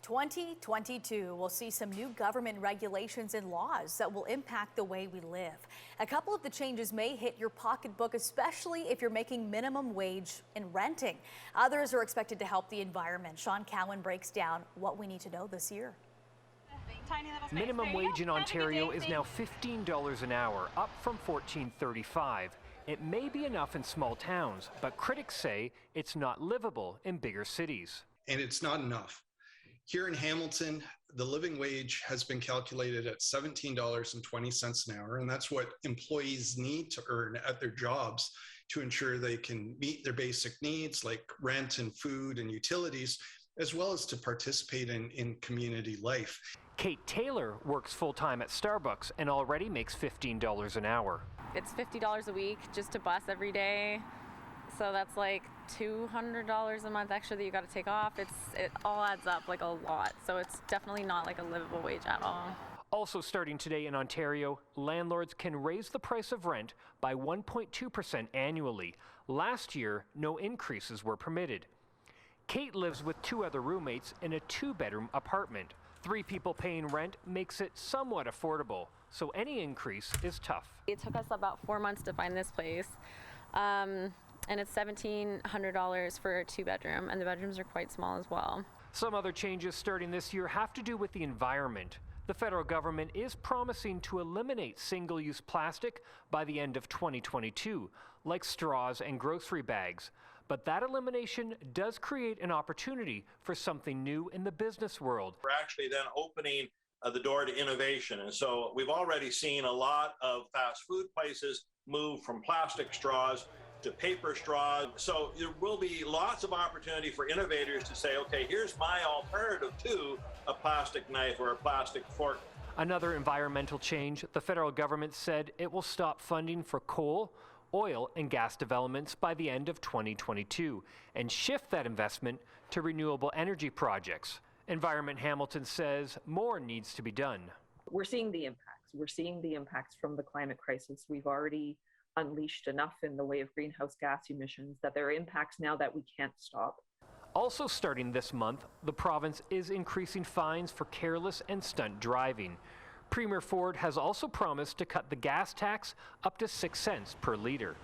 2022 will see some new government regulations and laws that will impact the way we live. A couple of the changes may hit your pocketbook, especially if you're making minimum wage in renting. Others are expected to help the environment. Cowan breaks down what we need to know this year. Minimum wage in Ontario is now $15 an hour, up from $14.35. It may be enough in small towns, but critics say it's not livable in bigger cities. And it's not enough. Here in Hamilton, the living wage has been calculated at $17.20 an hour, and that's what employees need to earn at their jobs to ensure they can meet their basic needs like rent and food and utilities, as well as to participate in community life. Kate Taylor works full-time at Starbucks and already makes $15 an hour. It's $50 a week just to bus every day. So that's like $200 a month extra that you got to take off. It all adds up like a lot. So it's definitely not like a livable wage at all. Also starting today in Ontario, landlords can raise the price of rent by 1.2% annually. Last year, no increases were permitted. Kate lives with two other roommates in a two-bedroom apartment. 3 people paying rent makes it somewhat affordable, so any increase is tough. It took us about 4 months to find this place. And it's $1,700 for a 2-bedroom, and the bedrooms are quite small as well. Some other changes starting this year have to do with the environment. The federal government is promising to eliminate single-use plastic by the end of 2022, like straws and grocery bags. But that elimination does create an opportunity for something new in the business world. We're actually then opening the door to innovation. And so we've already seen a lot of fast food places move from plastic straws to paper straws. So there will be lots of opportunity for innovators to say, okay, here's my alternative to a plastic knife or a plastic fork. Another environmental change, the federal government said it will stop funding for coal, oil, and gas developments by the end of 2022 and shift that investment to renewable energy projects. Environment Hamilton says more needs to be done. We're seeing the impacts. We're seeing the impacts from the climate crisis. We've already unleashed enough in the way of greenhouse gas emissions that there are impacts now that we can't stop. Also starting this month, the province is increasing fines for careless and stunt driving. Premier Ford has also promised to cut the gas tax up to 6 cents per litre.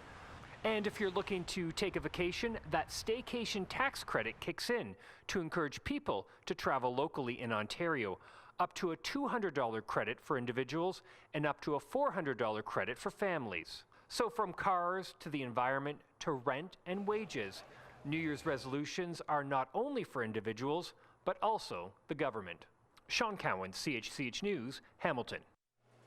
And if you're looking to take a vacation, that staycation tax credit kicks in to encourage people to travel locally in Ontario. Up to a $200 credit for individuals and up to a $400 credit for families. So from cars to the environment to rent and wages, New Year's resolutions are not only for individuals, but also the government. Cowan, CHCH News, Hamilton.